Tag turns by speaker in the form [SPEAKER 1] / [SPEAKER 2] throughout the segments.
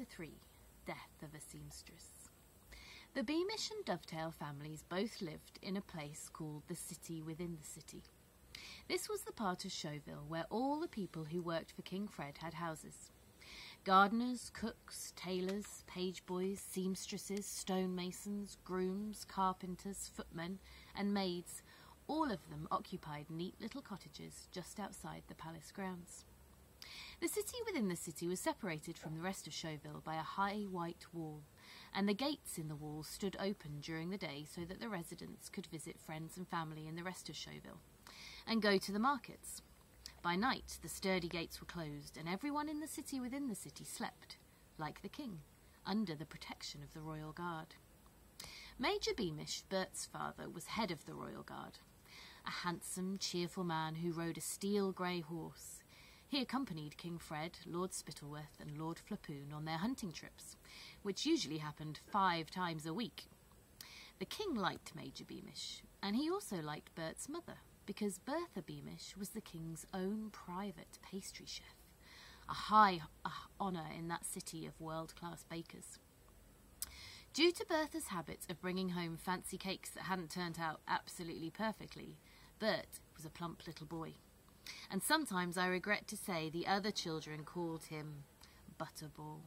[SPEAKER 1] Chapter 3. Death of a Seamstress. The Beamish and Dovetail families both lived in a place called the City within the City. This was the part of Showville where all the people who worked for King Fred had houses. Gardeners, cooks, tailors, page boys, seamstresses, stonemasons, grooms, carpenters, footmen, and maids, all of them occupied neat little cottages just outside the palace grounds. The city within the city was separated from the rest of Showville by a high white wall, and the gates in the wall stood open during the day so that the residents could visit friends and family in the rest of Showville, and go to the markets. By night, the sturdy gates were closed, and everyone in the city within the city slept, like the king, under the protection of the royal guard. Major Beamish, Bert's father, was head of the royal guard, a handsome, cheerful man who rode a steel grey horse. He accompanied King Fred, Lord Spittleworth, and Lord Flapoon on their hunting trips, which usually happened 5 times a week. The king liked Major Beamish, and he also liked Bert's mother, because Bertha Beamish was the king's own private pastry chef, a high honour in that city of world-class bakers. Due to Bertha's habit of bringing home fancy cakes that hadn't turned out absolutely perfectly, Bert was a plump little boy. And sometimes I regret to say the other children called him Butterball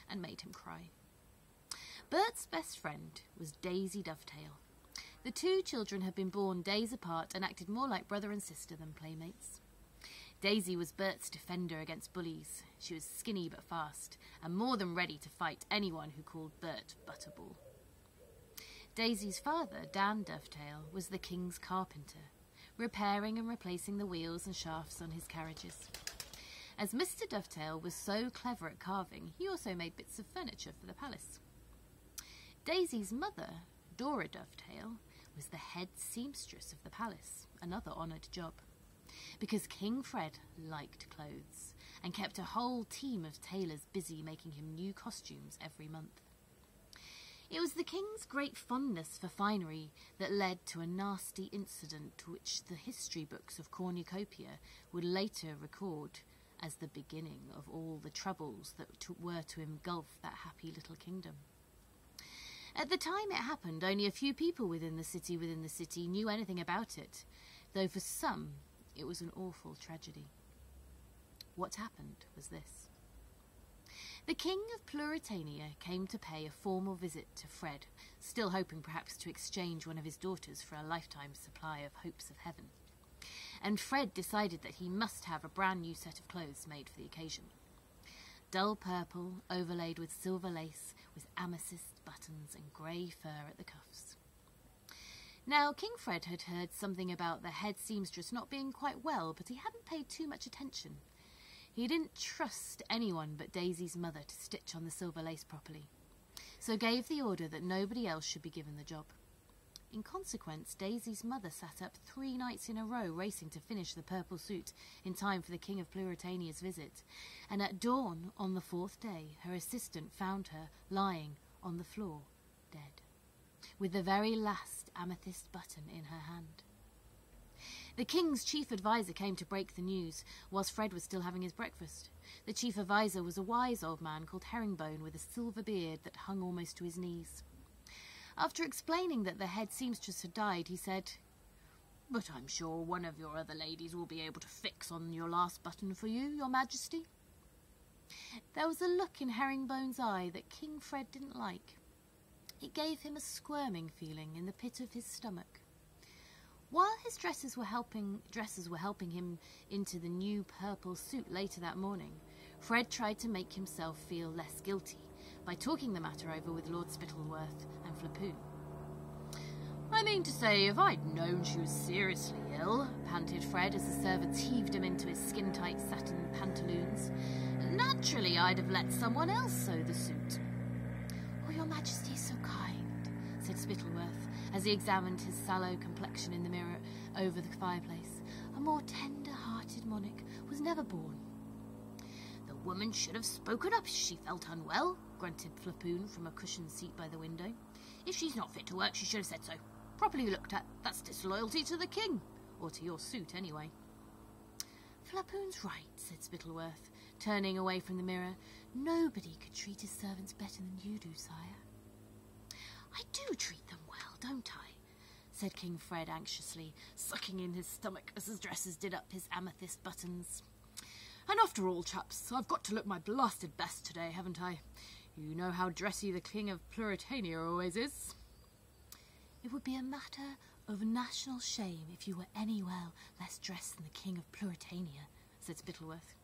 [SPEAKER 1] and made him cry. Bert's best friend was Daisy Dovetail. The 2 children had been born days apart and acted more like brother and sister than playmates. Daisy was Bert's defender against bullies. She was skinny but fast, and more than ready to fight anyone who called Bert Butterball. Daisy's father, Dan Dovetail, was the king's carpenter, repairing and replacing the wheels and shafts on his carriages. As Mr. Dovetail was so clever at carving, he also made bits of furniture for the palace. Daisy's mother, Dora Dovetail, was the head seamstress of the palace, another honoured job, because King Fred liked clothes and kept a whole team of tailors busy making him new costumes every month. It was the king's great fondness for finery that led to a nasty incident which the history books of Cornucopia would later record as the beginning of all the troubles that were to engulf that happy little kingdom. At the time it happened, only a few people within the city knew anything about it, though for some it was an awful tragedy. What happened was this. The King of Pluritania came to pay a formal visit to Fred, still hoping perhaps to exchange one of his daughters for a lifetime supply of hopes of heaven. And Fred decided that he must have a brand new set of clothes made for the occasion. Dull purple, overlaid with silver lace, with amethyst buttons and grey fur at the cuffs. Now, King Fred had heard something about the head seamstress not being quite well, but he hadn't paid too much attention. He didn't trust anyone but Daisy's mother to stitch on the silver lace properly, so gave the order that nobody else should be given the job. In consequence, Daisy's mother sat up 3 nights in a row racing to finish the purple suit in time for the King of Pluritania's visit, and at dawn on the 4th day her assistant found her lying on the floor, dead, with the very last amethyst button in her hand. The king's chief adviser came to break the news, whilst Fred was still having his breakfast. The chief adviser was a wise old man called Herringbone with a silver beard that hung almost to his knees. After explaining that the head seamstress had died, he said, "But I'm sure one of your other ladies will be able to fix on your last button for you, your majesty." There was a look in Herringbone's eye that King Fred didn't like. It gave him a squirming feeling in the pit of his stomach. While his dressers were helping him into the new purple suit later that morning, Fred tried to make himself feel less guilty by talking the matter over with Lord Spittleworth and Flapoon. "I mean to say, if I'd known she was seriously ill," panted Fred as the servants heaved him into his skin-tight satin pantaloons, "naturally I'd have let someone else sew the suit." "Oh, your majesty is so kind," said Spittleworth, as he examined his sallow complexion in the mirror over the fireplace. "A more tender-hearted monarch was never born." "The woman should have spoken up if she felt unwell," grunted Flapoon from a cushioned seat by the window. "If she's not fit to work, she should have said so. Properly looked at, that's disloyalty to the king. Or to your suit, anyway." "Flapoon's right," said Spittleworth, turning away from the mirror. "Nobody could treat his servants better than you do, sire." "I do treat them well, don't I?" said King Fred anxiously, sucking in his stomach as his dresses did up his amethyst buttons. "And after all, chaps, I've got to look my blasted best today, haven't I? You know how dressy the King of Pluritania always is." "It would be a matter of national shame if you were anywhere less dressed than the King of Pluritania," said Spittleworth.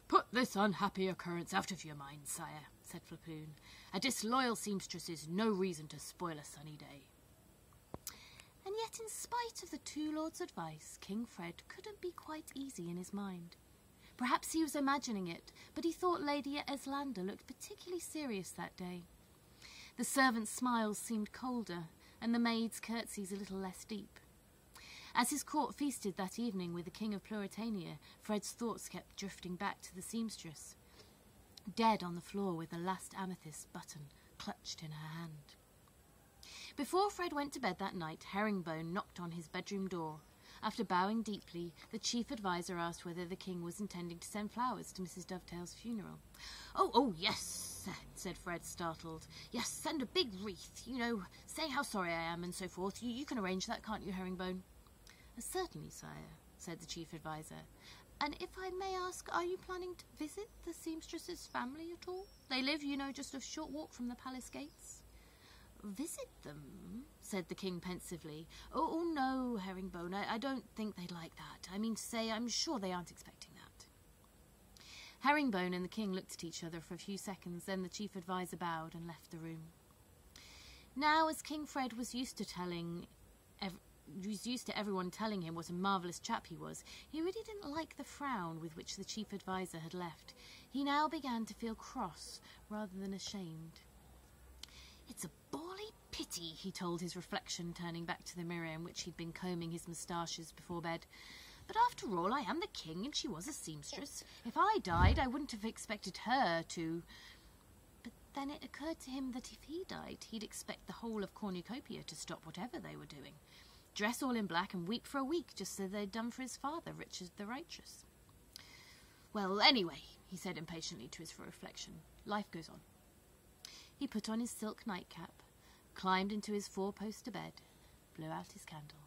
[SPEAKER 1] "Put this unhappy occurrence out of your mind, sire," said Flapoon. "A disloyal seamstress is no reason to spoil a sunny day." And yet, in spite of the two lords' advice, King Fred couldn't be quite easy in his mind. Perhaps he was imagining it, but he thought Lady Eslander looked particularly serious that day. The servants' smiles seemed colder, and the maids' curtsies a little less deep. As his court feasted that evening with the King of Pluritania, Fred's thoughts kept drifting back to the seamstress, dead on the floor with the last amethyst button clutched in her hand. Before Fred went to bed that night, Herringbone knocked on his bedroom door. After bowing deeply, the chief adviser asked whether the king was intending to send flowers to Mrs. Dovetail's funeral. Oh, yes, said Fred, startled. "Yes, send a big wreath, saying how sorry I am and so forth. You can arrange that, can't you, Herringbone?" "Certainly, sire," said the chief adviser. "And if I may ask, are you planning to visit the seamstress's family at all? They live, just a short walk from the palace gates." "Visit them?" said the king pensively. Oh, no, Herringbone, I don't think they'd like that. I mean to say, I'm sure they aren't expecting that." Herringbone and the king looked at each other for a few seconds, then the chief adviser bowed and left the room. Now, as King Fred was used to everyone telling him what a marvellous chap he was, he really didn't like the frown with which the chief adviser had left. He now began to feel cross rather than ashamed. "It's a bally pity," he told his reflection, turning back to the mirror in which he'd been combing his moustaches before bed. "But after all, I am the king and she was a seamstress. If I died, I wouldn't have expected her to..." But then it occurred to him that if he died, he'd expect the whole of Cornucopia to stop whatever they were doing, dress all in black and weep for a week, just as they'd done for his father, Richard the Righteous. "Well, anyway," he said impatiently to his reflection, "life goes on." He put on his silk nightcap, climbed into his four-poster bed, blew out his candle.